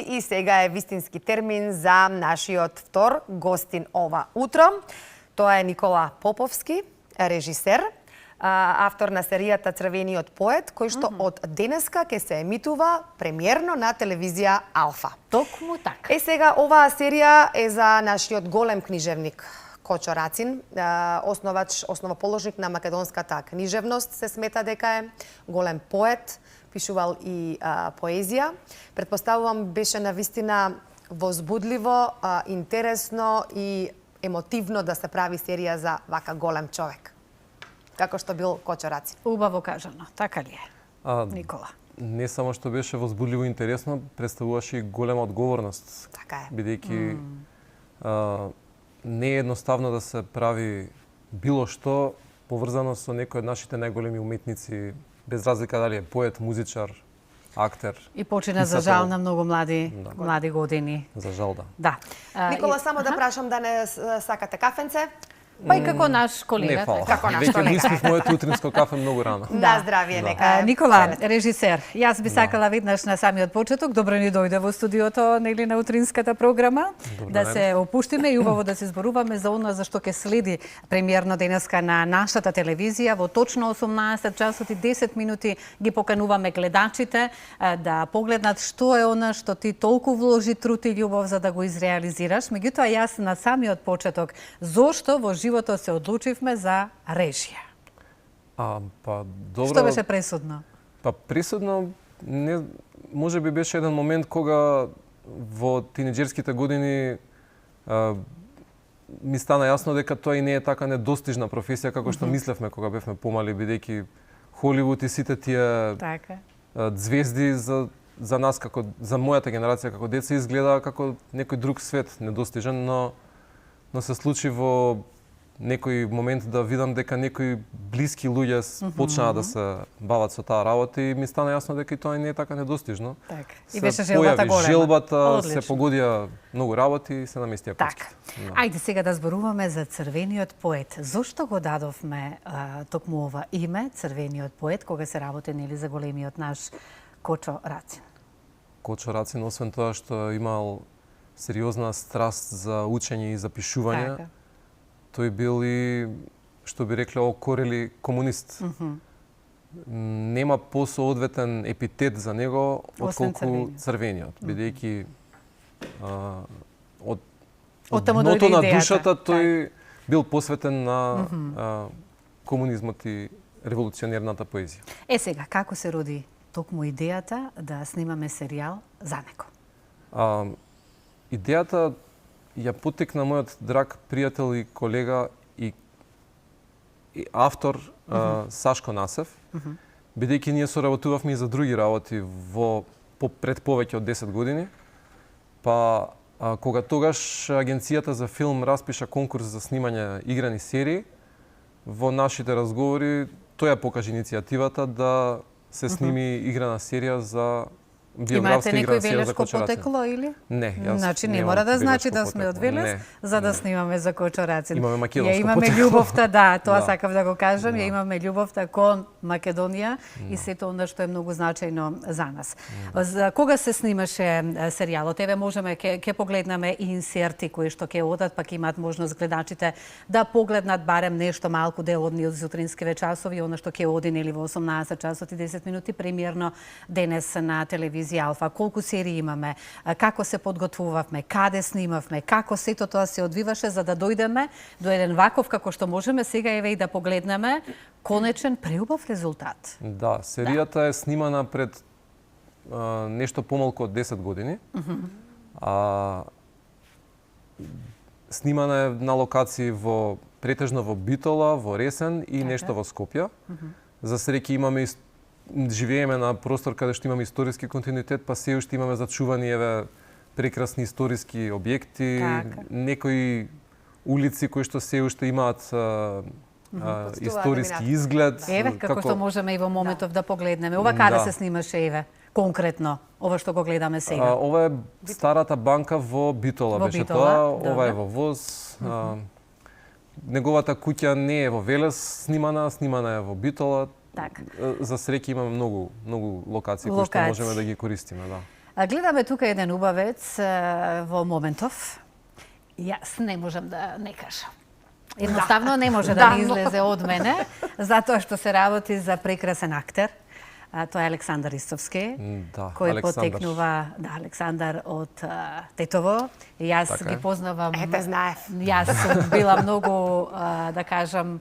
и сега е вистински термин за нашиот втор гостин ова утро. Тоа е Никола Поповски, режисер, автор на серијата Црвениот поет, кој што од денеска ќе се емитува премиерно на телевизија Алфа. Токму така. Сега оваа серија е за нашиот голем книжевник Кочо Рацин, основоположник на македонската книжевност, се смета дека е голем поет, пишувал и поезија. Предпоставувам беше навистина возбудливо, интересно и емотивно да се прави серија за вака голем човек, како што бил Кочо Рацин. Убаво кажано, така ли е, Никола? Не само што беше возбудливо и интересно, представуваше и голема одговорност. Така е. Бидејќи не е едноставно да се прави било што поврзано со некој од нашите најголеми уметници, без разлика дали е поет, музичар, актер. И почина за жал на многу млади години. За жал, да. Да. Никола, само да прашам да не сакате кафенце? Па и како наш колега. Не, фала. Како наш Веќе колега. го испив моето утринско кафе многу рано. На здравие, нека. Никола, режисер, јас би сакала веднаш на самиот почеток, добро ни дојде во студиото, нели, на утринската програма, да се опуштиме и убаво да се зборуваме за она за што ќе следи премиерно денеска на нашата телевизија. Во точно 18 часот и 10 минути ги покануваме гледачите да погледнат што е она што ти толку вложи труд и љубов за да го изреализираш. Меѓутоа, јас на самиот почеток, зошто во животот се одлучивме за режија? Па добро. Што беше пресудно? Па пресудно не може би беше еден момент кога во тинеџерските години ми стана јасно дека тоа и не е така недостижна професија како што мислевме кога бевме помали, бидејќи Холивуд и сите тие звезди за нас како за мојата генерација како деца изгледа како некој друг свет недостижен, но се случи во некој момент да видам дека некои блиски луѓе почнаа да се бават со таа работа и ми стана јасно дека и тоа не е така недостижно. Така. И беше желбата голема. Желбата, се погодија многу работи и се наместија така. Ајде сега да зборуваме за Црвениот поет. Зошто го дадовме токму ова име, Црвениот поет, кога се работи нели за големиот наш Кочо Рацин? Кочо Рацин, освен тоа што имал сериозна страст за учење и за пишување, така. Тој бил и, што би рекле, окорели комунист. Нема посоодветен епитет за него отколку Црвениот, бидејќи од дното на душата тој бил посветен на комунизмот и револуционерната поезија. Сега, како се роди токму идејата да снимаме серијал за него? Идејата ја поттекна мојот драг пријател и колега и автор Сашко Насев, бидејќи ние соработувавме и за други работи пред повеќе од 10 години. Па кога тогаш агенцијата за филм распиша конкурс за снимање играни серии, во нашите разговори тој ја покажа иницијативата да се сними играна серија за Имате некој велешко потекло или? Не, јас значи не мора да значи да сме од Велес за да снимаме за Кочо Рацин. Имаме македонско потекло. Имаме љубовта, да, тоа сакав да го кажам, ја имаме љубовта кон Македонија и сето она што е многу значајно за нас. За кога се снимаше серијалот? Еве можеме ќе погледнеме и инсерти кои што ќе одат, пак имаат можност гледачите да погледнат барем нешто малку дел од нив утринскиве часови, она што ќе оди нели во 18 часот и 10 минути премиерно денес на телевизија Алфа. Колку серии имаме, како се подготвувавме, каде снимавме, како сето тоа се одвиваше за да дојдеме до еден ваков како што можеме сега еве и да погледнеме конечен преубав резултат. Да, серијата е снимана пред нешто помалку од 10 години. Снимана е на локации претежно во Битола, во Ресен и нешто во Скопје. За среќа имаме живееме на простор каде што имаме историски континуитет, па се уште имаме зачувани прекрасни историски објекти, некои улици кои што се уште имаат историски изглед. Еве како што можеме и во моментов да погледнеме. Ова каде се снимаше еве? Конкретно, ова што го гледаме сега. Ова е старата банка во Битола беше тоа, ова е во Воз. Неговата куќа не е во Велес снимана е во Битола. За среќа имаме многу локации кои што можеме да ги користиме, да. Гледаме тука еден убавец во Моментов. Јас не можам да не кажам. Едноставно не може да не излезе од мене, затоа што се работи за прекрасен актер. Тоа е Александар Истовски, кој потекнува, Александар од Тетово. Јас ги познавам. Ете, знаев. Јас сум била многу, да кажам,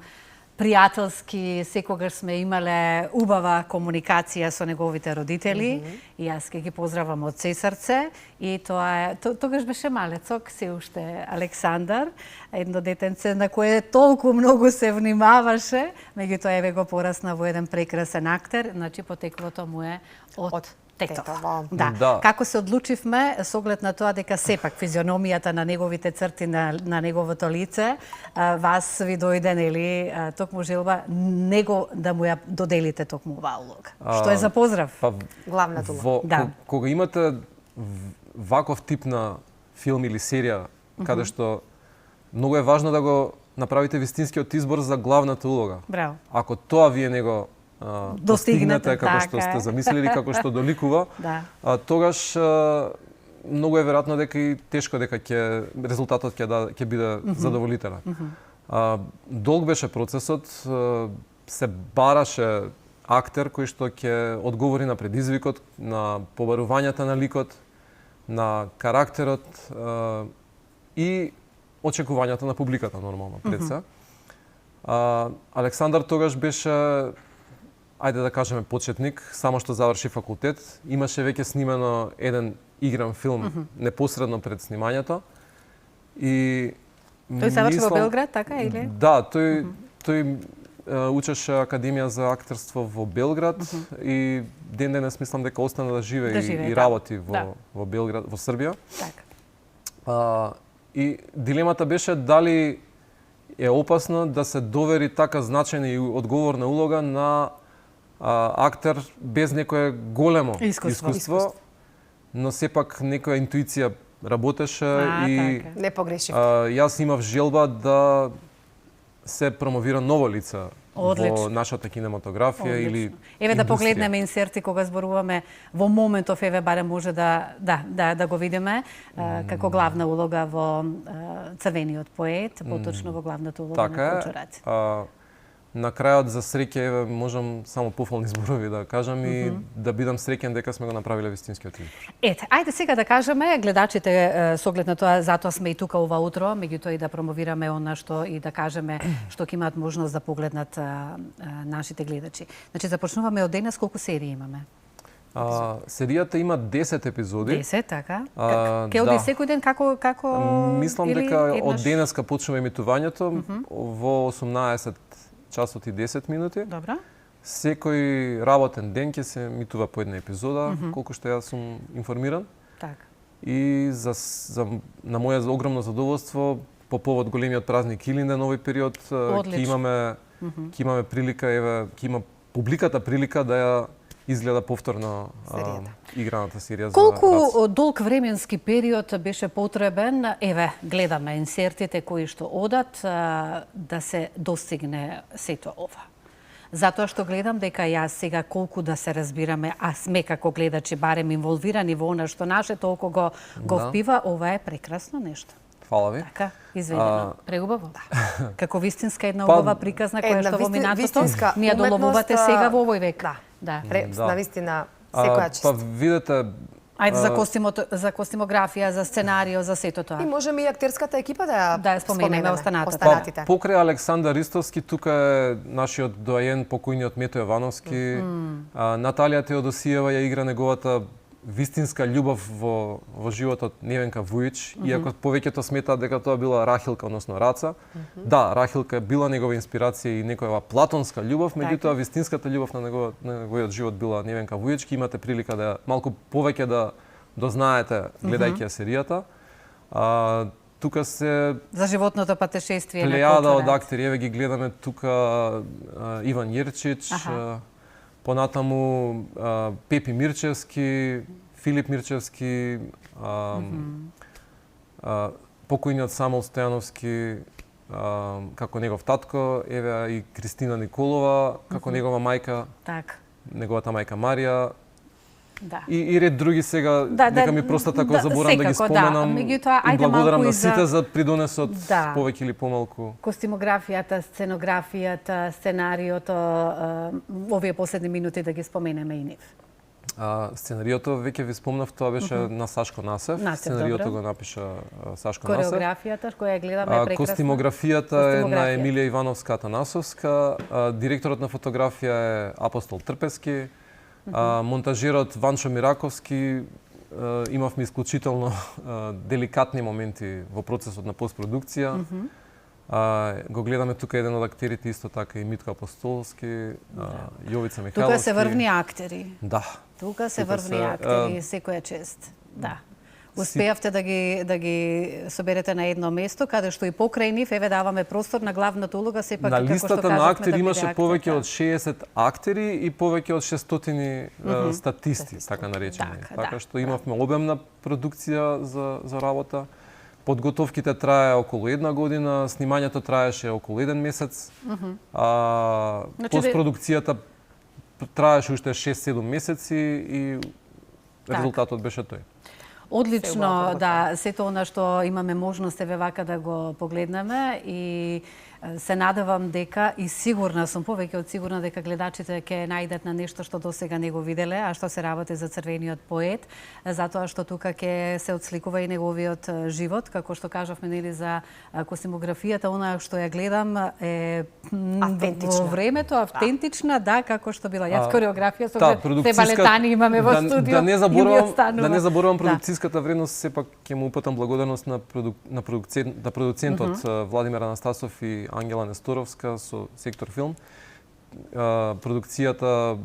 пријателски, секогаш сме имале убава комуникација со неговите родители и јас ке ги поздравам од се срце и тоа е тогаш беше малецок се уште Александар, едно детенце на кое толку многу се внимаваше, меѓутоа еве го порасна во еден прекрасен актер, значи потеклото му е од Тетово. Да. Како се одлучивме со оглед на тоа дека сепак физиономијата на неговите црти на неговото лице, вас ви дојде нели токму желба него да му ја доделите токму оваа улога. Што е за поздрав? Главната улога. Кога имате ваков тип на филм или серија каде што многу е важно да го направите вистинскиот избор за главната улога. Браво. Ако тоа вие него достигнете како што сте замислили, како што доликува, тогаш многу е веројатно дека и тешко дека резултатот ќе биде задоволителен. Долг беше процесот, се бараше актер кој што ќе одговори на предизвикот, на побарувањата на ликот, на карактерот и очекувањата на публиката нормално пред се. Александар тогаш беше, ајде да кажеме, почетник, само што заврши факултет. Имаше веќе снимено еден игран филм непосредно пред снимањето. И тој заврши во Белград, така или? Да, тој учеше Академија за актерство во Белград и ден денес мислам дека остана да живее и работи во Белград, во Србија. Така. И дилемата беше дали е опасно да се довери така значајна и одговорна улога на актер без некое големо искуство, но сепак некоја интуиција работеше и не погрешив. Јас имав желба да се промовира ново лице во нашата кинематографија или еве да погледнеме инсерти кога зборуваме во Моментов, еве барем може да го видиме како главна улога во Црвениот поет, поточно во главната улога на Кочо Рацин. На крајот, за среќа, еве можам само пофални зборови да кажам и да бидам среќен дека сме го направиле вистинскиот избор. Ете, ајде сега да кажеме, гледачите со оглед на тоа, затоа сме и тука ова утро, меѓутоа и да промовираме она што и да кажеме што ќе имаат можност да погледнат нашите гледачи. Значи започнуваме од денес, колку серии имаме? Серијата има 10 епизоди. 10, така. Ке оди секој ден како мислам дека од денеска почнува емитувањето во 18 часот и 10 минути. Добро. Секој работен ден ќе се емитува по една епизода, колку што јас сум информиран. Така. И на моје огромно задоволство, по повод големиот празник Илинден овој период, ќе имаме прилика, еве, ќе има публиката прилика да ја изгледа повторно играната серија за колку долг временски период беше потребен, еве, гледаме инсертите кои што одат, да се достигне сето ова? Затоа што гледам дека јас сега колку да се разбираме, а сме како гледачи барем инволвирани во она што нашето око го впива, ова е прекрасно нешто. Фала ви. Така, изведено. Преубаво. Како вистинска една убава приказна која што во минатото ми ја доловувате сега во овој век. Да. Навистина секоја чест. Па видете, ајде за костимографија, за сценарио, за сето тоа. И можеме и актерската екипа да ја споменеме останатите. Покрај Александар Истовски, тука е нашиот доаен покојниот Мето Јовановски, Наталија Теодосиева ја игра неговата вистинска љубов во животот Невенка Вујич, иако повеќето сметаат дека тоа била Рахилка, односно Раца. Да, Рахилка била негова инспирација и некоја платонска љубов, меѓутоа вистинската љубов на неговиот живот била Невенка Вујич. Имате прилика да малку повеќе да дознаете гледајќи ја серијата. Тука се за животното патешествие на плејада од актери, еве ги гледаме тука Иван Јерчич, понатаму Пепи Мирчевски, Филип Мирчевски, покојниот Самол Стојановски како негов татко, еве и Кристина Николова како негова мајка, так. Неговата мајка Марија. Да. И ред други сега, нека ми просто така заборам да ги споменам. Меѓутоа, и ајде благодарам малку на и за... сите за придонесот, Да. повеќе или помалку. Костимографијата, сценографијата, сценариото, овие последни минути да ги споменеме и нив. Сценариото, веќе ви спомнав, тоа беше на Сашко Насев. Сценариото добро. го напиша Сашко Насев. Кореографијата, која ја гледаме е прекрасна. Костимографијата е на Емилија Ивановска Атанасовска. Директорот на фотографија е Апостол Трпески. Монтажерот Ванчо Мираковски. Имавме исклучително деликатни моменти во процесот на постпродукција. Го гледаме тука еден од актерите исто така и Митко Апостолски, Јовица Михайловски. Тука се врвни актери. Да. Тука се врвни актери, секоја чест. Да. Успеавте да ги соберете на едно место, каде што и покрај нив, еве даваме простор на главната улога, сепак на како што листата кажавме, на актери да имаше биде повеќе од актер, 60 актери и повеќе од 600 статисти, така наречени. Така што имавме обемна продукција за работа. Подготовките трае околу 1 година, снимањето траеше околу 1 месец. Постпродукцијата траеше уште 6-7 месеци и резултатот беше тој. Одлично, да, сето она што имаме можност еве вака да го погледнеме и се надевам дека и сигурна сум, повеќе од сигурна дека гледачите ќе најдат на нешто што досега не го виделе, а што се работи за Црвениот поет, затоа што тука ќе се отсликува и неговиот живот, како што кажавме нели за костимографијата, она што ја гледам е автентична. Во времето автентична, да, како што била јас кореографија со продукцијска... се балетани имаме во студио. Да не заборавам продукцијската вредност, сепак ќе му упатам благодарност на продуцентот Владимир Анастасов и Ангела Несторовска со Сектор Филм. Продукцијата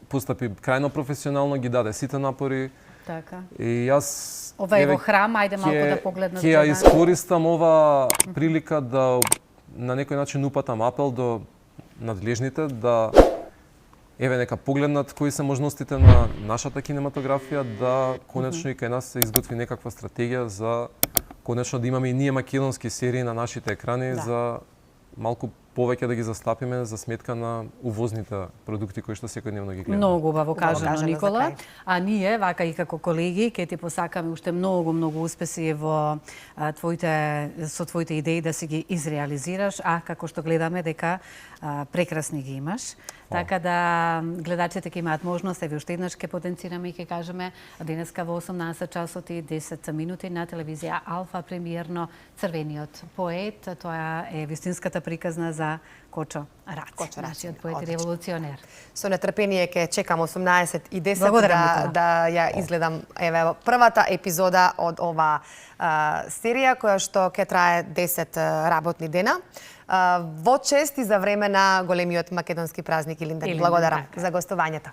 постапи крајно професионално, ги даде сите напори. Така. И јас Ова е во храм, ајде малку да погледнат. Ќе ја искористам ова прилика да на некој начин упатам апел до надлежните да еве нека погледнат кои се можностите на нашата кинематографија, да конечно и кај нас се изготви некаква стратегија за конечно да имаме и ние македонски серии на нашите екрани, за малку повеќе да ги застапиме за сметка на увозните продукти кои што секојдневно ги гледаме. Многу убаво кажано, Никола. А ние, вака и како колеги, ќе ти посакаме уште многу успеси во твоите идеи да си ги изреализираш, а како што гледаме дека прекрасни ги имаш. Така да гледачите ќе имаат можност, еве уште еднаш ќе потенцираме и ќе кажеме денеска во 18 часот и 10 минути на телевизија Алфа премиерно Црвениот поет. Тоа е вистинската приказна за Кочо Рацин, нашиот поет и револуционер. Со нетрпение ќе чекам 18 и 10 Благодарам, да ја изгледам еве првата епизода од ова серија која што ќе трае 10 работни дена. Во чест и за време на големиот македонски празник Илинден. Благодарам за гостувањето.